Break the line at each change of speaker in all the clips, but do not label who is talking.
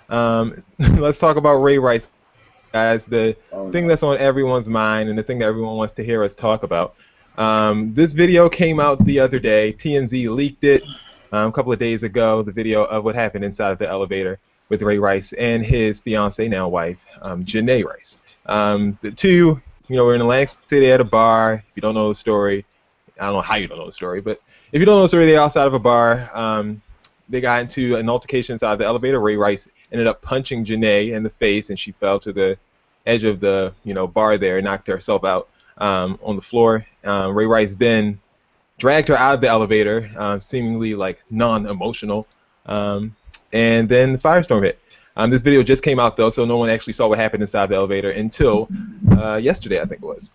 Let's talk about Ray Rice, guys. The
Oh
thing
no.
that's on everyone's mind and the thing that everyone wants to hear us talk about. This video came out the other day. TMZ leaked it a couple of days ago. The video of what happened inside of the elevator with Ray Rice and his fiancee, now wife, Janay Rice. The two, were in Atlantic City at a bar. If you don't know the story, I don't know how you don't know the story, but if you don't know the story, they're outside of a bar. They got into an altercation inside the elevator. Ray Rice ended up punching Janae in the face, and she fell to the edge of the bar there, and knocked herself out on the floor. Ray Rice then dragged her out of the elevator, seemingly like non-emotional, and then the firestorm hit. This video just came out though, so no one actually saw what happened inside the elevator until yesterday, I think it was.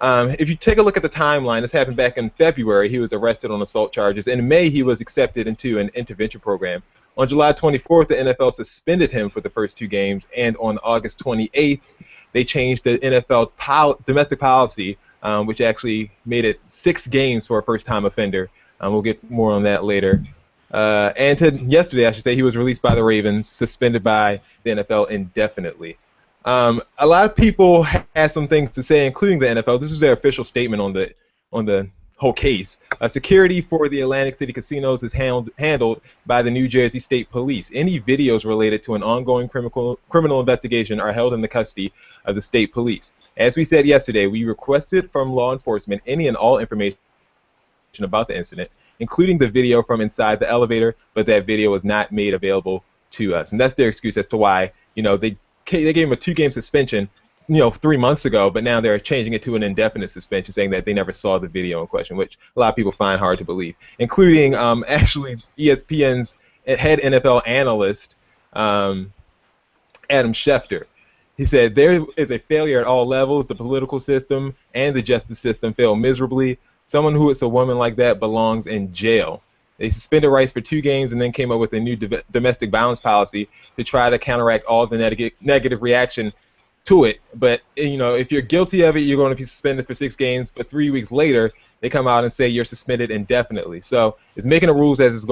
If you take a look at the timeline, this happened back in February. He was arrested on assault charges. In May, he was accepted into an intervention program. On July 24th, the NFL suspended him for the first two games, and on August 28th, they changed the NFL domestic policy, which actually made it 6 games for a first-time offender. We'll get more on that later. And yesterday, I should say, he was released by the Ravens, suspended by the NFL indefinitely. A lot of people had some things to say, including the NFL. This was their official statement on the whole case. Security for the Atlantic City casinos is handled by the New Jersey State Police. Any videos related to an ongoing criminal investigation are held in the custody of the State Police. As we said yesterday, we requested from law enforcement any and all information about the incident, including the video from inside the elevator, but that video was not made available to us. And that's their excuse as to why, they gave him a 2-game suspension, 3 months ago, but now they're changing it to an indefinite suspension, saying that they never saw the video in question, which a lot of people find hard to believe, including actually ESPN's head NFL analyst, Adam Schefter. He said there is a failure at all levels. The political system and the justice system fail miserably. Someone who is a woman like that belongs in jail. They suspended Rice for 2 games and then came up with a new domestic violence policy to try to counteract all the negative reaction to it. But if you're guilty of it, you're going to be suspended for 6 games. But 3 weeks later, they come out and say you're suspended indefinitely. So it's making the rules as it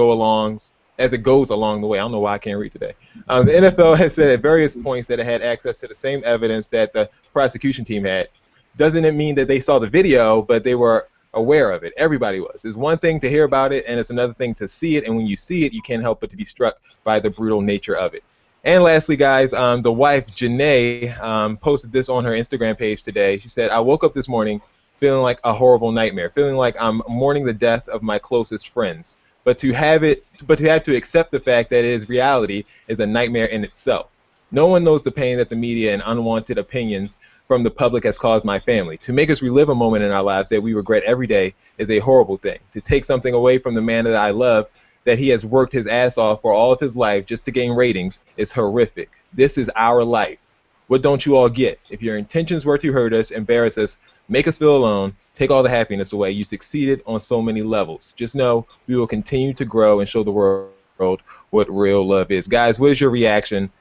goes along the way. I don't know why I can't read today. The NFL has said at various points that it had access to the same evidence that the prosecution team had. Doesn't it mean that they saw the video, but they were aware of it? Everybody was. It's one thing to hear about it, and it's another thing to see it, and when you see it, you can't help but to be struck by the brutal nature of it. And lastly, guys, the wife, Janay, posted this on her Instagram page today. She said, I woke up this morning feeling like a horrible nightmare, feeling like I'm mourning the death of my closest friends. But to have to accept the fact that it is reality is a nightmare in itself. No one knows the pain that the media and unwanted opinions from the public has caused my family. To make us relive a moment in our lives that we regret every day is a horrible thing. To take something away from the man that I love, that he has worked his ass off for all of his life just to gain ratings, is horrific. This is our life. What don't you all get? If your intentions were to hurt us, embarrass us, make us feel alone, take all the happiness away, you succeeded on so many levels. Just know we will continue to grow and show the world what real love is. Guys, what is your reaction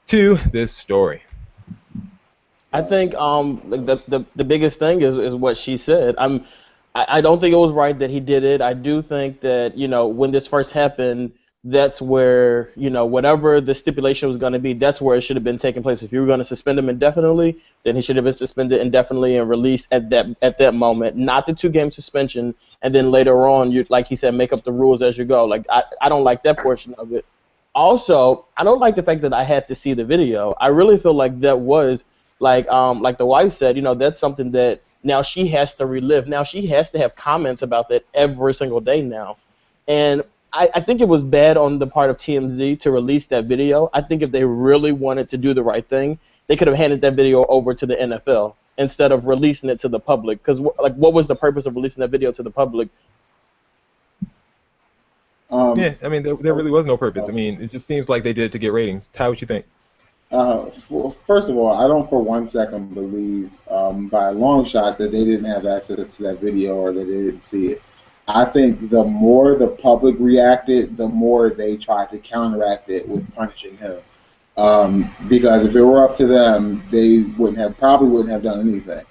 to this story?
I think like the biggest thing is what she said. I don't think it was right that he did it. I do think that when this first happened, that's where whatever the stipulation was going to be, that's where it should have been taking place. If you were going to suspend him indefinitely, then he should have been suspended indefinitely and released at that moment, not the 2-game suspension, and then later on, you, like he said, make up the rules as you go. Like I don't like that portion of it. Also, I don't like the fact that I had to see the video. I really feel like that was like the wife said, that's something that now she has to relive. Now she has to have comments about that every single day now. And I think it was bad on the part of TMZ to release that video. I think if they really wanted to do the right thing, they could have handed that video over to the NFL instead of releasing it to the public. Because what was the purpose of releasing that video to the public?
Yeah, I mean, there really was no purpose. I mean, it just seems like they did it to get ratings. Ty, what you think?
First of all, I don't for one second believe by a long shot that they didn't have access to that video or that they didn't see it. I think the more the public reacted, the more they tried to counteract it with punishing him. Because if it were up to them, they probably wouldn't have done anything.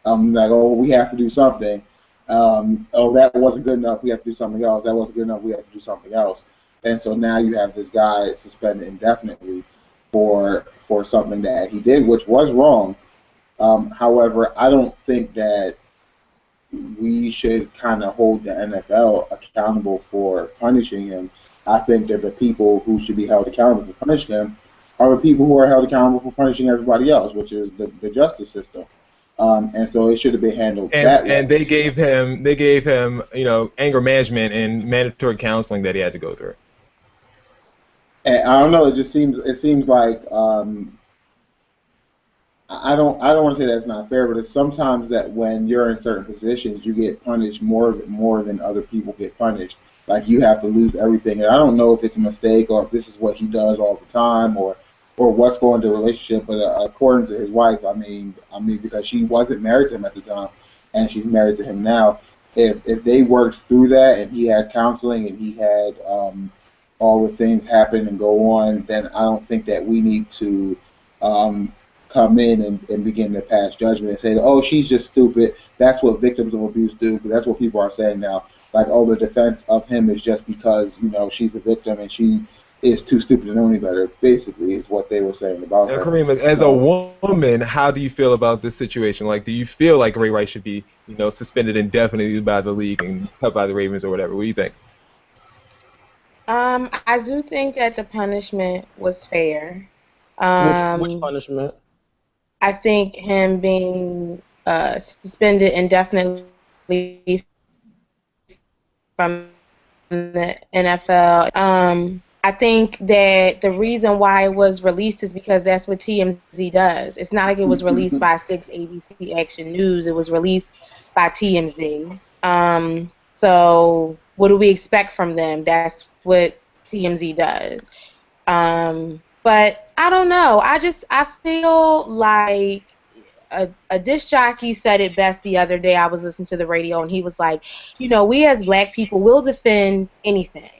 Like, oh, we have to do something. Oh, that wasn't good enough. We have to do something else. That wasn't good enough. We have to do something else. And so now you have this guy suspended indefinitely. for something that he did, which was wrong. However, I don't think that we should kind of hold the NFL accountable for punishing him. I think that the people who should be held accountable for punishing him are the people who are held accountable for punishing everybody else, which is the justice system. And so it should have been handled that
And
way.
they gave him anger management and mandatory counseling that he had to go through.
And I don't know. It seems like I don't want to say that's not fair, but it's sometimes that when you're in certain positions, you get punished more than other people get punished. Like you have to lose everything, and I don't know if it's a mistake or if this is what he does all the time, or what's going to the relationship. But according to his wife, I mean, because she wasn't married to him at the time, and she's married to him now. If they worked through that, and he had counseling, and he had all the things happen and go on, then I don't think that we need to um, come in and begin to pass judgment and say, oh, she's just stupid. That's what victims of abuse do, because that's what people are saying now. Like, oh, the defense of him is just because, she's a victim and she is too stupid to know any better, basically, is what they were saying about
Now,
her.
Kareem, as a
So,
woman, how do you feel about this situation? Like, do you feel like Ray Rice should be, suspended indefinitely by the league and cut by the Ravens or whatever? What do you think?
I do think that the punishment was fair.
Which
Um,
punishment?
I think him being suspended indefinitely from the NFL. I think that the reason why it was released is because that's what TMZ does. It's not like it was released by 6 ABC Action News. It was released by TMZ. So what do we expect from them? That's what TMZ does. But I don't know. I feel like a disc jockey said it best the other day. I was listening to the radio and he was like, we as black people will defend anything.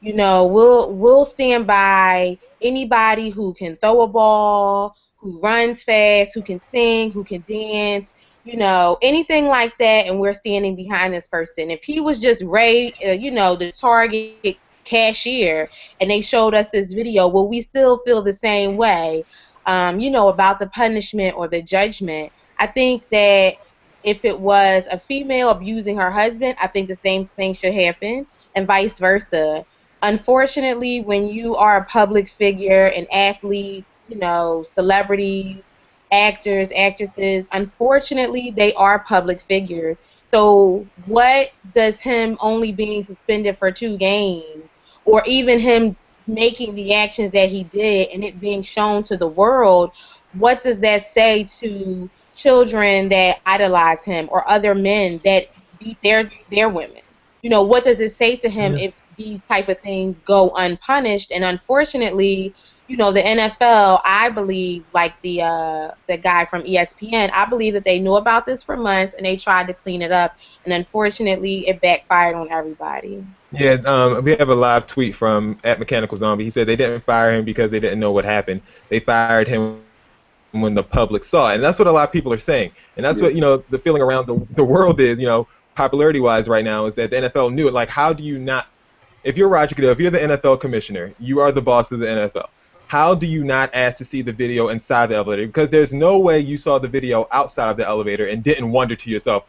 We'll stand by anybody who can throw a ball, who runs fast, who can sing, who can dance, anything like that, and we're standing behind this person. If he was just Ray, the Target cashier, and they showed us this video, will we still feel the same way? About the punishment or the judgment. I think that if it was a female abusing her husband, I think the same thing should happen, and vice versa. Unfortunately, when you are a public figure, an athlete, celebrities, actors, actresses, unfortunately, they are public figures. So, what does him only being suspended for 2 games, or even him making the actions that he did and it being shown to the world, what does that say to children that idolize him or other men that beat their women? What does it say to him if these type of things go unpunished? And unfortunately, the NFL, I believe, like the guy from ESPN, I believe that they knew about this for months and they tried to clean it up, and unfortunately, it backfired on everybody.
Yeah, we have a live tweet from at Mechanical Zombie. He said they didn't fire him because they didn't know what happened. They fired him when the public saw it. And that's what a lot of people are saying. And that's
yeah.
what, the feeling around the world is, popularity-wise right now, is that the NFL knew it. Like, how do you not, if you're Roger Goodell, if you're the NFL commissioner, you are the boss of the NFL. How do you not ask to see the video inside the elevator? Because there's no way you saw the video outside of the elevator and didn't wonder to yourself,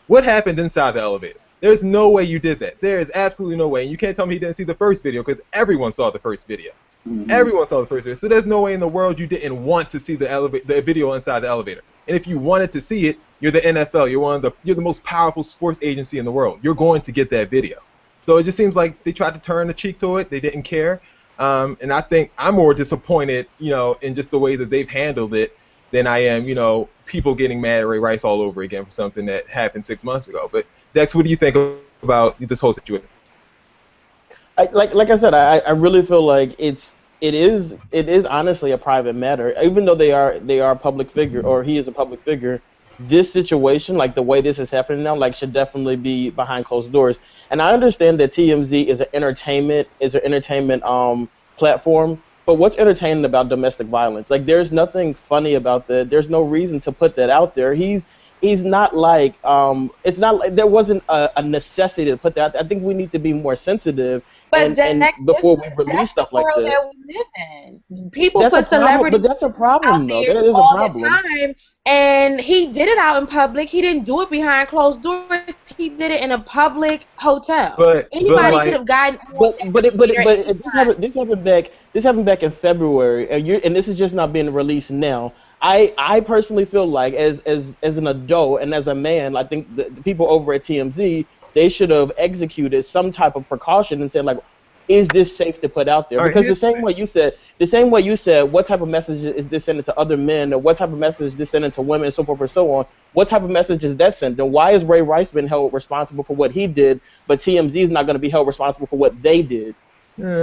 what happened inside the elevator? There's no way you did that. There is absolutely no way. And you can't tell me he didn't see the first video, because everyone saw the first video.
Mm-hmm.
Everyone saw the first video. So there's no way in the world you didn't want to see the video inside the elevator. And if you wanted to see it, you're the NFL. You're the most powerful sports agency in the world. You're going to get that video. So it just seems like they tried to turn the cheek to it. They didn't care. And I think I'm more disappointed, in just the way that they've handled it than I am, people getting mad at Ray Rice all over again for something that happened 6 months ago. But Dex, what do you think about this whole situation?
Like I said, I really feel like it is honestly a private matter. Even though they are a public figure, or he is a public figure, this situation, like the way this is happening now, like should definitely be behind closed doors. And I understand that TMZ is an entertainment platform, but what's entertaining about domestic violence? Like, there's nothing funny about that. There's no reason to put that out there. he's not like it's not like there wasn't a necessity to put that. I think we need to be more sensitive
But
and before we release
that's the
stuff like
world
this.
that we live in. People
That's a
put
problem, but
celebrities
that's a
out
problem though.
there
That is a
all the
problem.
time, and he did it out in public. He didn't do it behind closed doors. He did it in a public hotel.
But
Anybody could
like
have gotten on
But
that
but it, but it,
elevator
but it,
anytime.
this happened back in February, and this is just not being released now. I personally feel like as an adult and as a man, I think the people over at TMZ, they should have executed some type of precaution and said like, is this safe to put out there?
all right,
Because
here's
the same way you said, what type of message is this sending to other men, or what type of message is this sending to women, and so forth and so on? What type of message is that sending? Why is Ray Rice been held responsible for what he did, but TMZ is not going to be held responsible for what they did?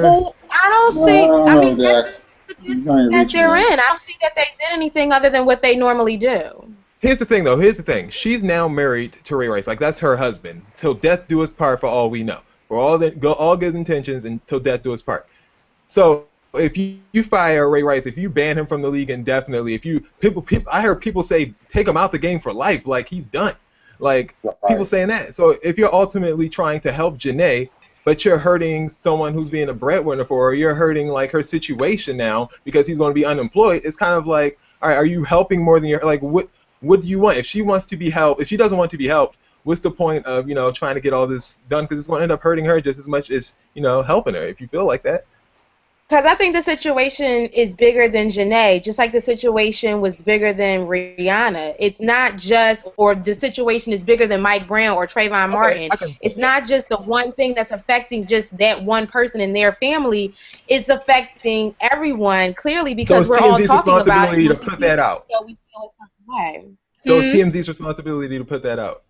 Well, I don't think.
No,
I
no,
mean, that's
Dax.
just the
You
business
can't
that
reach
they're
me.
in. I don't think that they did anything other than what they normally do.
Here's the thing, though. Here's the thing. She's now married to Ray Rice. Like, that's her husband. Till death do us part, for all we know. For all good intentions, until death do us part. So if you fire Ray Rice, if you ban him from the league indefinitely, if you people, I heard people say take him out the game for life, like he's done. Like people
Right.
saying that. So if you're ultimately trying to help Janay, but you're hurting someone who's being a breadwinner for her, you're hurting like her situation now because he's going to be unemployed. It's kind of like, all right, are you helping more than you're like what do you want? If she wants to be helped, if she doesn't want to be helped, what's the point of trying to get all this done? Because it's going to end up hurting her just as much as helping her. If you feel like that.
Because I think the situation is bigger than Janay, just like the situation was bigger than Rihanna. It's not just, or the situation is bigger than Mike Brown or Trayvon
Okay,
Martin.
I can.
It's not just the one thing that's affecting just that one person and their family. It's affecting everyone, clearly,
So
because
it's
we're all
TMZ's
talking about it.
responsibility
And
to
when we
put
see it,
that out.
we feel a certain way.
So it's TMZ's responsibility to put that out.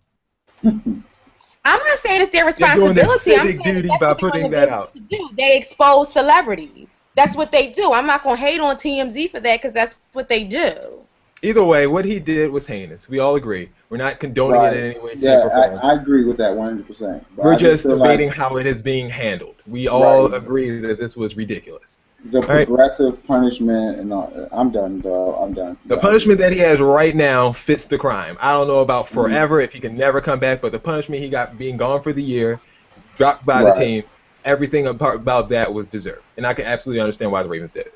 I'm not saying it's their
They're doing their
responsibility. I'm
civic
saying that
duty
that's
by
what they're in the
putting that
business
out.
to do. They expose celebrities. That's what they do. I'm not going to hate on TMZ for that because that's what they do.
Either way, what he did was heinous. We all agree. We're not condoning it
Right.
in any way, shape,
Yeah,
or form.
I agree with that 100%. But
We're
I just
just
feel like
debating how it is being handled. We all
right,
agree that this was ridiculous.
the
All right.
progressive punishment and all, I'm done, though. I'm done.
The
Yeah.
punishment that he has right now fits the crime. I don't know about
Mhm.
forever, if he can never come back, but the punishment he got being gone for the year, dropped by the
Right.
team, everything about that was deserved. And I can absolutely understand why the Ravens did it.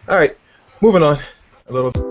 All right, moving on a little.